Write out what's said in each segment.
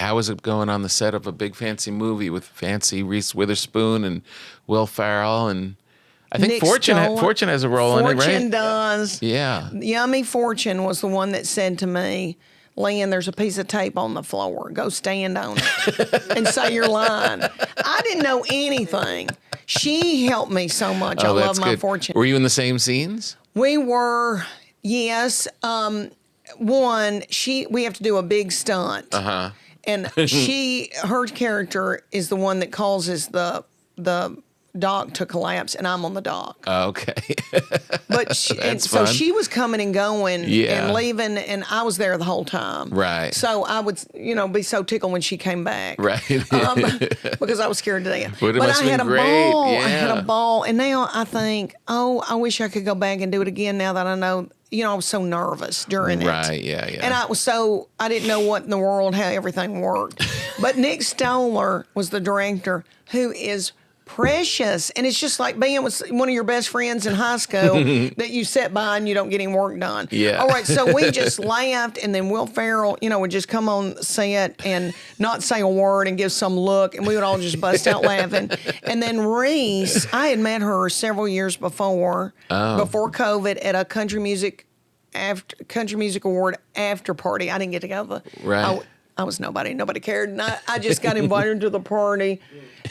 how is it going on the set of a big fancy movie with fancy Reese Witherspoon and Will Ferrell and I think Fortune has a role in it, right? Fortune does. Yeah. Yummy Fortune was the one that said to me, Leanne, there's a piece of tape on the floor. Go stand on it and say your line. I didn't know anything. She helped me so much. I love my Fortune. Were you in the same scenes? We were, yes. We have to do a big stunt. Uh-huh. And her character is the one that causes the dock to collapse, and I'm on the dock. Okay. But so she was coming and going and leaving, and I was there the whole time. Right. So I would, be so tickled when she came back. Right. Because I was scared to death. But I had a ball. Yeah. I had a ball, and now I think, I wish I could go back and do it again now that I know. I was so nervous during it. Right, yeah. And I didn't know what in the world, how everything worked. But Nick Stoller was the director, who is precious. And it's just like being with one of your best friends in high school that you sit by and you don't get any work done. Yeah. All right, so we just laughed, and then Will Ferrell, would just come on set and not say a word and give some look, and we would all just bust out laughing. And then Reese, I had met her several years before COVID at a country music award after party. I didn't get to go. I was nobody. Nobody cared. And I just got invited to the party.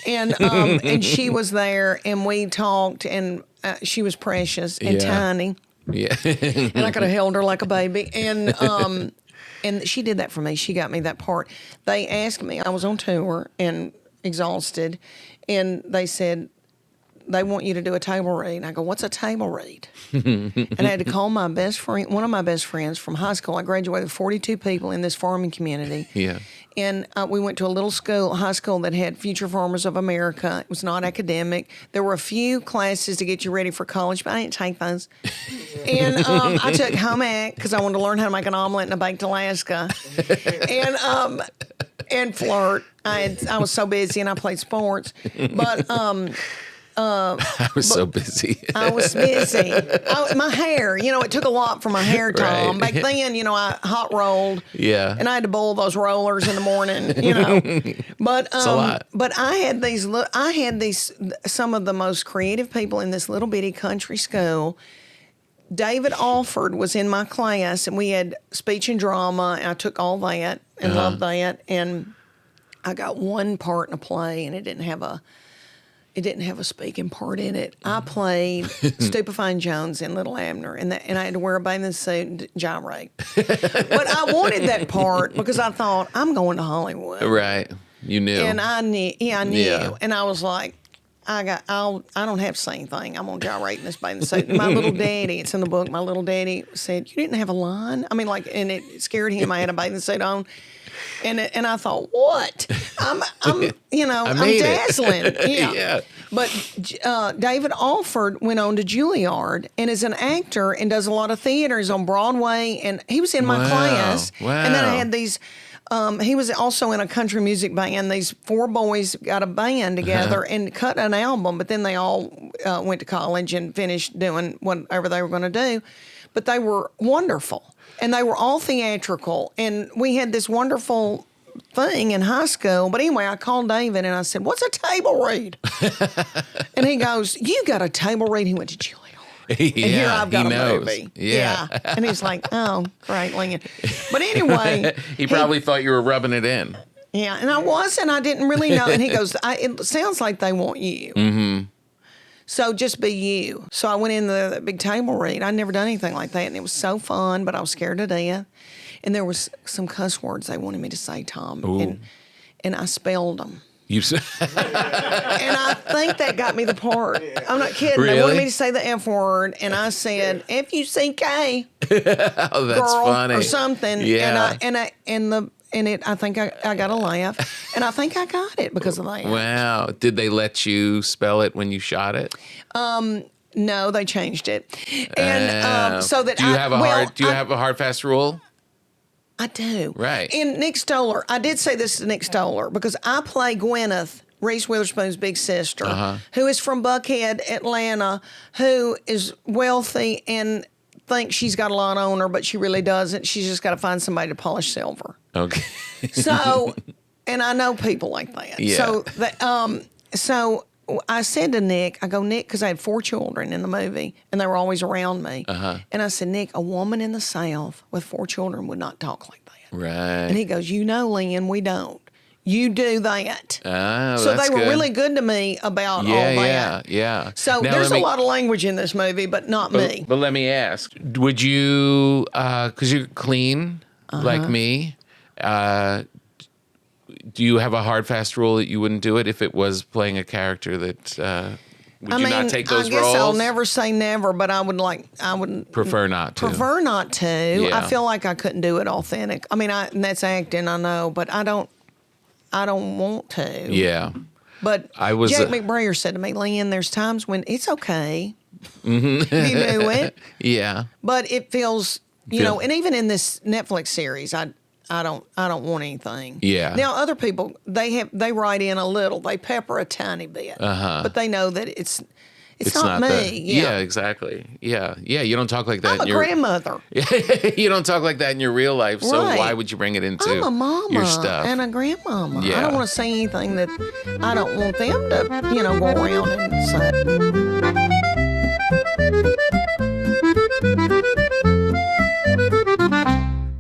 And she was there, and we talked, and she was precious and tiny. Yeah. And I could have held her like a baby. And she did that for me. She got me that part. They asked me, I was on tour and exhausted, and they said, they want you to do a table read. And I go, what's a table read? And I had to call my best friend, one of my best friends from high school. I graduated with 42 people in this farming community. Yeah. And we went to a little high school that had Future Farmers of America. It was not academic. There were a few classes to get you ready for college, but I didn't take those. And I took home ec because I wanted to learn how to make an omelet in a baked Alaska. And flirt. I was so busy, and I played sports. But I was so busy. I was busy. My hair, it took a lot for my hair, Tom. Right. Back then, I hot rolled. Yeah. And I had to boil those rollers in the morning, But it's a lot. But I had some of the most creative people in this little bitty country school. David Alford was in my class, and we had speech and drama, and I took all that and loved that. And I got one part in a play, and it didn't have a speaking part in it. I played Stupefying Jones in Little Abner, and I had to wear a bathing suit and gyrate. But I wanted that part because I thought, I'm going to Hollywood. Right. You knew. And I knew. Yeah, I knew. Yeah. And I was like, I don't have to say anything. I'm going to gyrate in this bathing suit. And my little daddy, it's in the book, my little daddy said, you didn't have a line? I mean, and it scared him. I had a bathing suit on. And I thought, what? I'm dazzling. Yeah. But David Alford went on to Juilliard and is an actor and does a lot of theater. He's on Broadway, and he was in my class. Wow. And then I had these. He was also in a country music band. These 4 boys got a band together and cut an album, but then they all went to college and finished doing whatever they were going to do. But they were wonderful. And they were all theatrical. And we had this wonderful thing in high school. But anyway, I called David and I said, what's a table read? And he goes, you got a table read? He went to Juilliard. Yeah, and here I've got he a knows. movie. Yeah. And he's like, oh, great, Leanne. But anyway. he probably thought you were rubbing it in. Yeah, and I wasn't. I didn't really know. And he goes, it sounds like they want you. Mm-hmm. So just be you. So I went in the big table read. I'd never done anything like that, and it was so fun, but I was scared to death. And there was some cuss words they wanted me to say, Tom. And I spelled them. You said, and I think that got me the part. I'm not kidding. Really? They wanted me to say the F word, and I said F-U-C-K. Oh, that's girl, funny. Or something. Yeah. I think I got a laugh, and I think I got it because of that. Wow. Did they let you spell it when you shot it? No, they changed it. And so that do you have a hard fast rule? I do. Right. And Nick Stoller, I did say this to Nick Stoller because I play Gwyneth, Reese Witherspoon's big sister, who is from Buckhead, Atlanta, who is wealthy and thinks she's got a lot on her, but she really doesn't. She's just got to find somebody to polish silver. Okay. So And I know people like that. Yeah. So I said to Nick, I go, Nick, because I had 4 children in the movie, and they were always around me. And I said, Nick, a woman in the South with 4 children would not talk like that. Right. And he goes, Leanne, we don't. You do that. Oh, so that's they were good. really good to me about all that. Yeah. So Now, there's a lot of language in this movie, but not me. But let me ask, would you, because you're clean like me, do you have a hard, fast rule that you wouldn't do it if it was playing a character that, would you not take those I guess roles? I'll never say never, but I would Prefer not to. Prefer not to. Yeah. I feel like I couldn't do it authentic. I mean, and that's acting, I know, but I don't want to. Yeah. But Jack McBrayer said to me, Leanne, there's times when it's okay. You do it. Yeah. But it feels, you know, and even in this Netflix series, I don't want anything. Yeah. Now other people, they write in a little, they pepper a tiny bit, but they know that it's not me. Yeah, exactly. Yeah. You don't talk like that. I'm a grandmother. You don't talk like that in your real life. So Right. why would you bring it into I'm a mama your stuff? and a grandmama. Yeah. I don't want to say anything that I don't want them to, go around and say.